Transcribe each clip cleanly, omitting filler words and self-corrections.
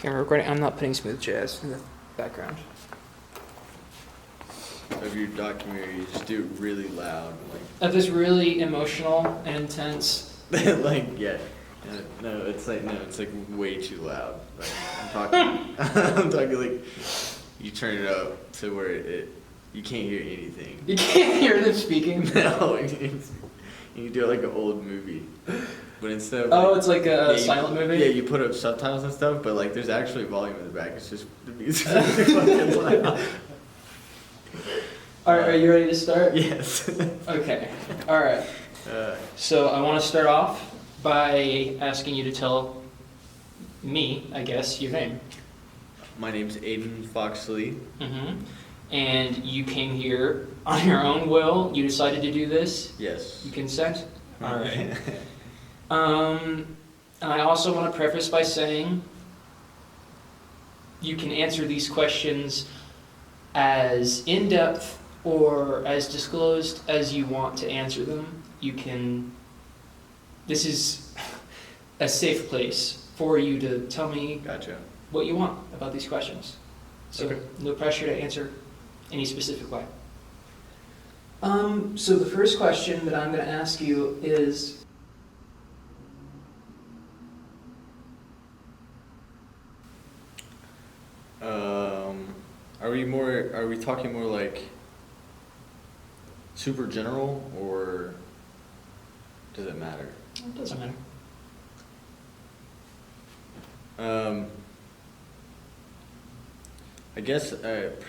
Okay, we're recording. I'm not putting smooth jazz in the background. Of your documentary, you just do it really loud, Of this really emotional and intense. like yeah. No, it's like way too loud. Like I'm talking, I'm talking like you turn it up to where you can't hear anything. You can't hear them speaking. No, you do it like an old movie, but instead of Oh, it's like a silent movie? Yeah, you put up subtitles and stuff, but like there's actually volume in the back. It's just the music is fucking loud. Alright, are you ready to start? Yes. Okay. Alright. So I want to start off by asking you to tell me, I guess, your name. My name's Aiden Foxley. Mm-hmm. And you came here on your own will. You decided to do this. Yes. You consent? Alright. I also want to preface by saying you can answer these questions as in-depth or as disclosed as you want to answer them. This is a safe place for you to tell me Gotcha. what you want about these questions. So Okay. no pressure to answer any specific way. So the first question that I'm going to ask you is, Are we talking more like super general, or does it matter? it doesn't matter. I guess it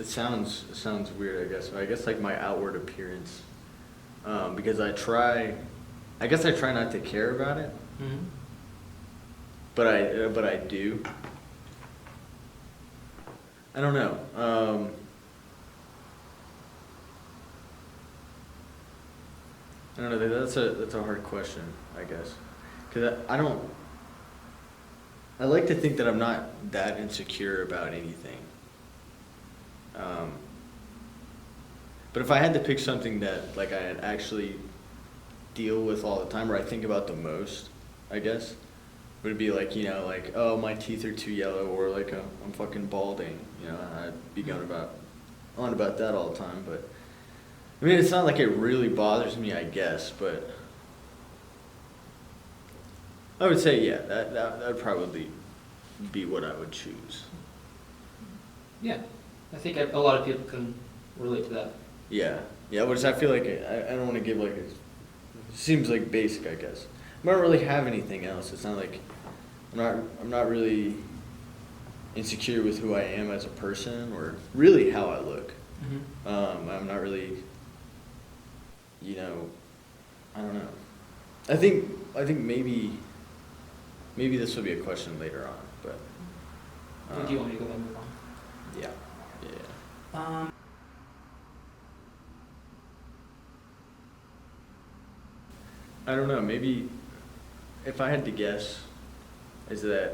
sounds weird. I guess like my outward appearance, because I try not to care about it, Mm-hmm. but I do. I don't know. I don't know. That's a hard question, I guess, because I like to think that I'm not that insecure about anything. But if I had to pick something that like I actually deal with all the time, or I think about the most, I guess, would it be like, like, oh, my teeth are too yellow, or like I'm fucking balding. I'd be going on about that all the time. But I mean, it's not like it really bothers me, I guess, but I would say, yeah, that would probably be what I would choose. Yeah, I think a lot of people can relate to that. Yeah, which I feel like I don't want to give like it seems like basic, I guess. I don't really have anything else. It's not like I'm not really insecure with who I am as a person, or really how I look. Mm-hmm. I'm not really, I don't know. I think maybe this will be a question later on, but. Do you want me to go ahead and move on? Yeah. I don't know. Maybe if I had to guess, is that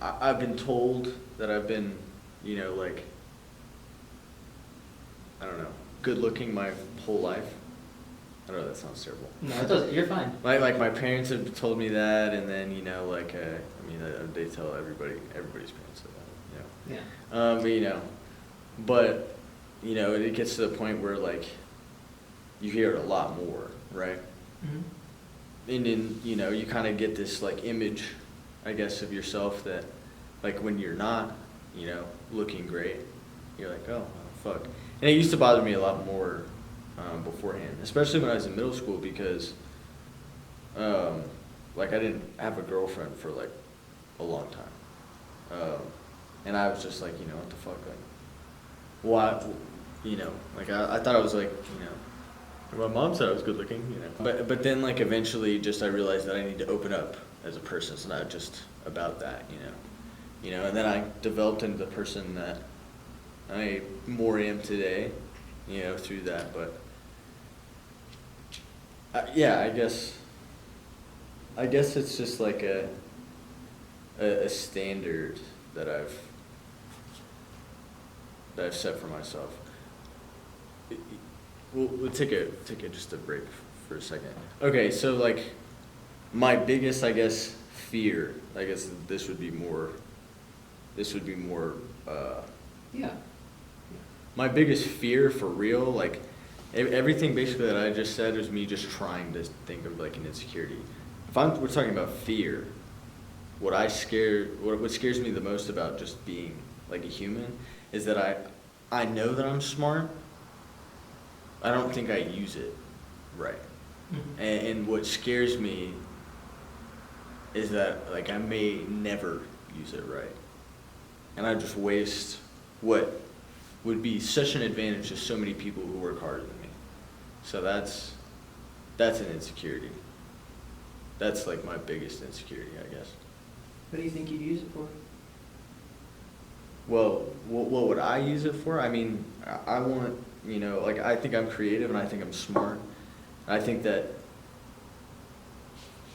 I've been told that I've been, like, I don't know, good looking my whole life. I know that sounds terrible. No, it doesn't. You're fine. Like my parents have told me that, and then they tell everybody's parents that, Yeah. But it gets to the point where like you hear it a lot more, right? Mm-hmm. And then you kind of get this like image, I guess, of yourself that like when you're not looking great, you're like, oh fuck. And it used to bother me a lot more beforehand, especially when I was in middle school, because like I didn't have a girlfriend for like a long time, and I was just like, what the fuck, like, why, like I thought I was like, my mom said I was good looking, but then like eventually just I realized that I need to open up as a person. It's not just about that, and then I developed into the person that I more am today, through that. But yeah, I guess it's just like a standard that I've set for myself. We'll take just a break for a second. Okay, so like my biggest, I guess, fear, I guess this would be more, Yeah. my biggest fear for real, like, everything basically that I just said was me just trying to think of like an insecurity. We're talking about fear, what scares me the most about just being like a human is that I know that I'm smart. I don't think I use it right. Mhm. And what scares me is that like I may never use it right. And I just waste what would be such an advantage to so many people who work harder than me. So that's an insecurity. That's like my biggest insecurity, I guess. What do you think you'd use it for? Well, what would I use it for? I mean, I want, like I think I'm creative and I think I'm smart. And I think that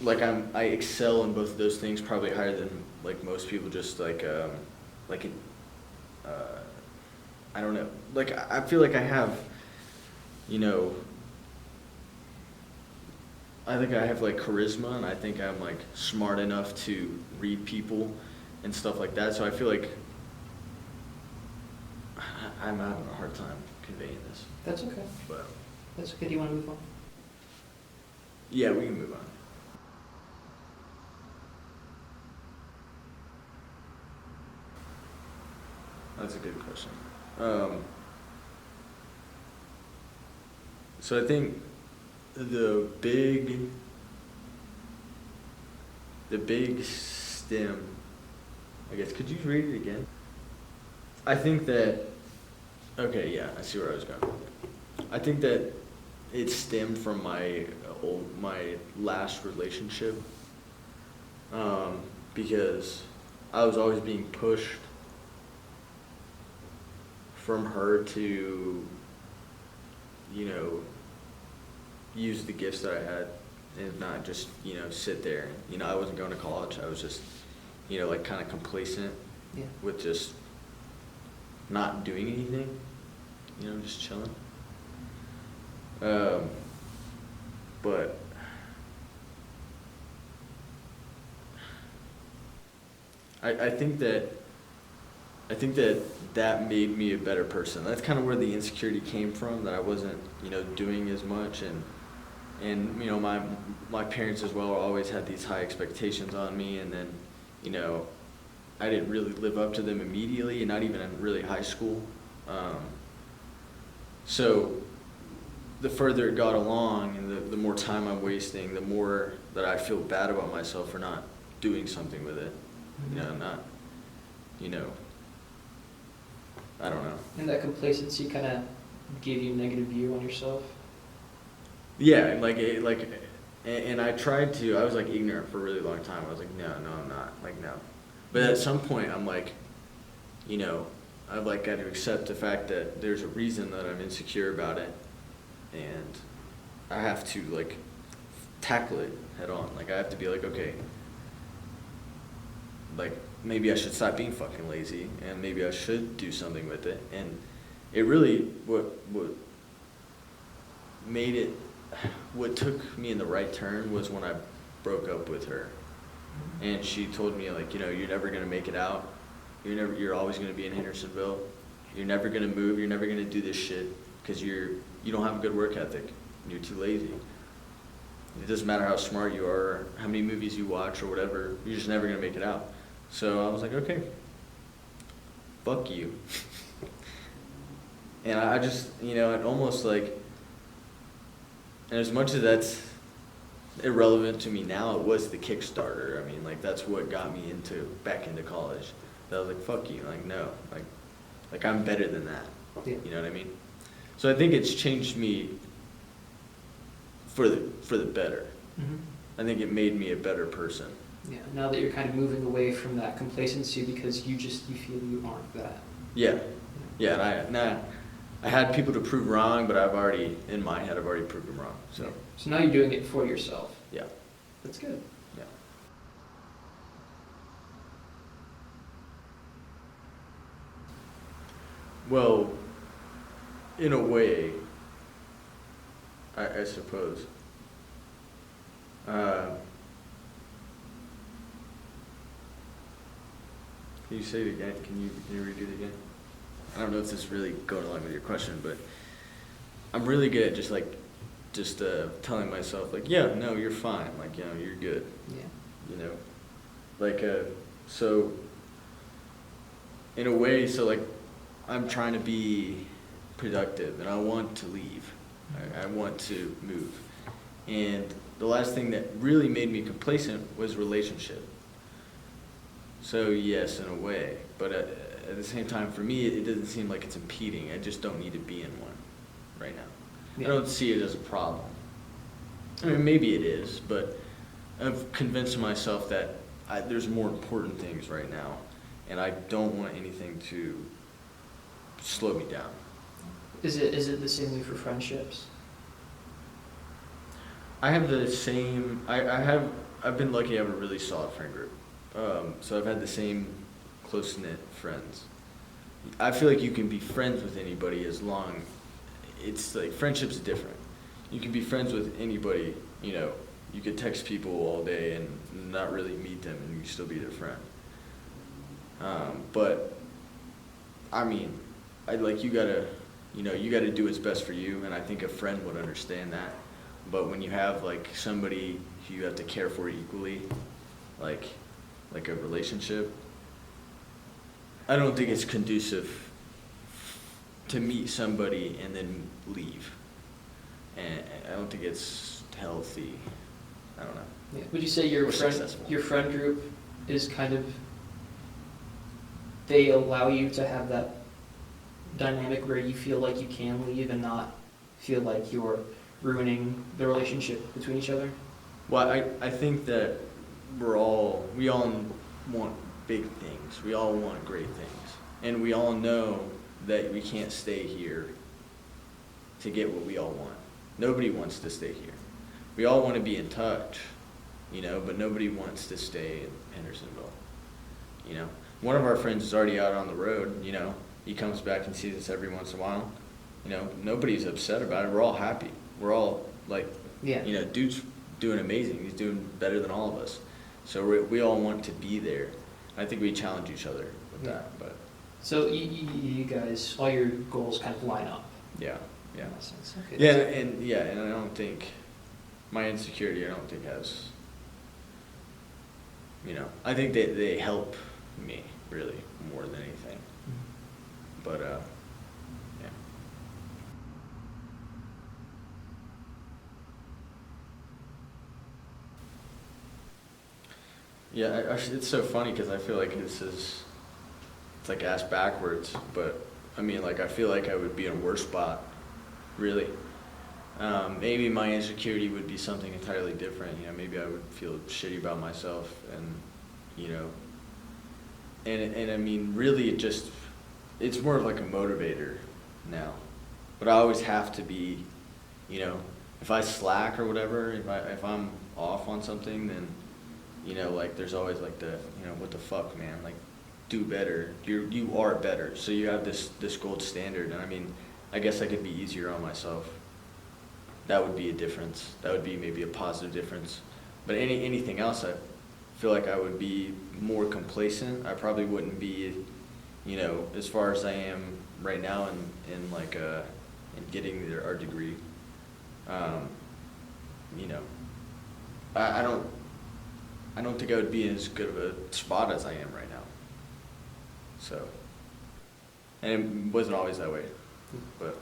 like I excel in both of those things probably higher than like most people just I don't know. Like I feel like I have, I think I have like charisma and I think I'm like smart enough to read people and stuff like that. So I feel like I'm having a hard time conveying this. That's okay. But That's okay. Do you want to move on? yeah, we can move on. That's a good question. So I think the big stem, I guess, could you read it again? I think that, okay, yeah, I see where I was going. I think that it stemmed from my last relationship, because I was always being pushed from her to, use the gifts that I had and not just, sit there. I wasn't going to college. I was just, like kind of complacent Yeah. with just not doing anything, just chilling. But I think that made me a better person. That's kind of where the insecurity came from, that I wasn't, doing as much, and my parents as well always had these high expectations on me, and then, I didn't really live up to them immediately, and not even in really high school. So the further it got along and the more time I'm wasting, the more that I feel bad about myself for not doing something with it. Not, I don't know. And that complacency kind of gave you a negative view on yourself? Yeah, and I tried to, I was like ignorant for a really long time. I was like, no, I'm not, like, no. But at some point, I'm like, I've like got to accept the fact that there's a reason that I'm insecure about it, and I have to like tackle it head on. Like I have to be like, okay, like maybe I should stop being fucking lazy, and maybe I should do something with it. And it really, what made it, what took me in the right turn was when I broke up with her, and she told me like, you're never gonna make it out. You're always gonna be in Hendersonville. You're never gonna move. You're never gonna do this shit because you don't have a good work ethic. You're too lazy. It doesn't matter how smart you are, or how many movies you watch, or whatever. You're just never gonna make it out. So I was like, okay, fuck you. And I just, it almost like, and as much as that's irrelevant to me now, it was the Kickstarter. I mean, like that's what got me back into college. That I was like, fuck you, like no, like I'm better than that. Yeah. You know what I mean? So I think it's changed me for the better. Mm-hmm. I think it made me a better person. Yeah, now that you're kind of moving away from that complacency because you feel you aren't that. Yeah, and I had people to prove wrong, but in my head, I've already proved them wrong. So now you're doing it for yourself. yeah, That's good. yeah. Well, in a way, I suppose. Can you say it again? Can you redo it again? I don't know if this is really going along with your question, but I'm really good at just telling myself like, yeah, no, you're fine. Like, you know, you're good. Yeah. You know, like, so in a way, so like, I'm trying to be productive and I want to leave. I want to move. And the last thing that really made me complacent was relationship. So yes, in a way, but at the same time, for me, it doesn't seem like it's impeding. I just don't need to be in one right now. Yeah. I don't see it as a problem. I mean, maybe it is, but I've convinced myself that there's more important things right now, and I don't want anything to slow me down. Is it the same way for friendships? I have the same. I've been lucky. I have a really solid friend group. So I've had the same close knit friends. I feel like you can be friends with anybody as long. It's like friendship's different. You can be friends with anybody. You know, you could text people all day and not really meet them, and you still be their friend. But I mean, you gotta do what's best for you, and I think a friend would understand that. But when you have like somebody who you have to care for equally, like a relationship, I don't think it's conducive to meet somebody and then leave. And I don't think it's healthy. I don't know. Yeah. Would you say Or successful. your friend group is kind of, they allow you to have that dynamic where you feel like you can leave and not feel like you're ruining the relationship between each other? Well, I think that we all want big things. We all want great things. And we all know that we can't stay here to get what we all want. Nobody wants to stay here. We all want to be in touch, you know, but nobody wants to stay in Hendersonville. You know, one of our friends is already out on the road, you know. He comes back and sees us every once in a while. You know, nobody's upset about it. We're all happy. We're all like, Yeah. you know, dude's doing amazing. He's doing better than all of us. So we all want to be there. I think we challenge each other with Yeah. that. But So you guys, all your goals kind of line up. yeah, yeah. In that sense. Okay. Yeah, and I don't think my insecurity, I don't think has, you know, I think they help me really more than anything. Mhm. But yeah. Yeah, it's so funny because I feel like it's like ass backwards, but I mean, like, I feel like I would be in a worse spot, really. Maybe my insecurity would be something entirely different, you know, maybe I would feel shitty about myself and, you know, and I mean, really it's more of like a motivator now. But I always have to be, you know, if I slack or whatever, if I'm off on something, then, you know, like, there's always like the, you know, what the fuck, man, like, do better. You are better. So you have this gold standard, and I mean, I guess I could be easier on myself. That would be a difference. That would be maybe a positive difference. But anything else, I feel like I would be more complacent. I probably wouldn't be, you know, as far as I am right now in getting our degree. You know, I don't think I would be in as good of a spot as I am right now. So, and it wasn't always that way, but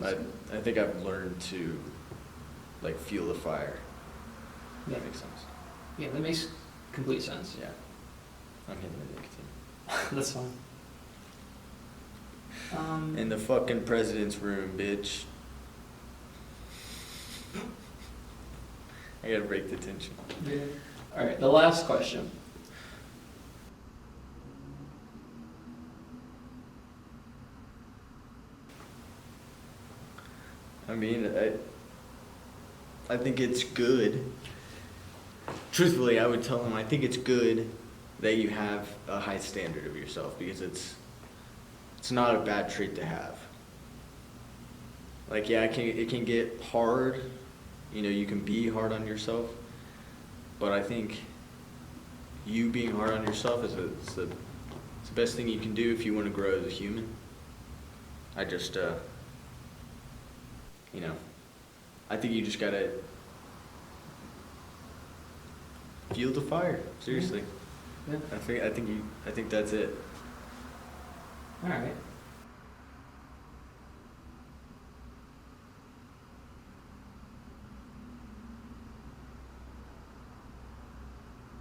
I think I've learned to, like, feel the fire. If Yeah. that makes sense. Yeah, that makes complete sense. Yeah. I'm hitting the nicotine. That's fine. In the fucking president's room, bitch. I gotta break the tension. Yeah. All right, the last question. I mean, I think it's good. Truthfully, I would tell them I think it's good that you have a high standard of yourself, because it's not a bad trait to have. Like, yeah, it can get hard. You know, you can be hard on yourself, but I think you being hard on yourself is it's the best thing you can do if you want to grow as a human. I just, you know, I think you just gotta fuel the fire. Seriously, Yeah. I think that's it. All right.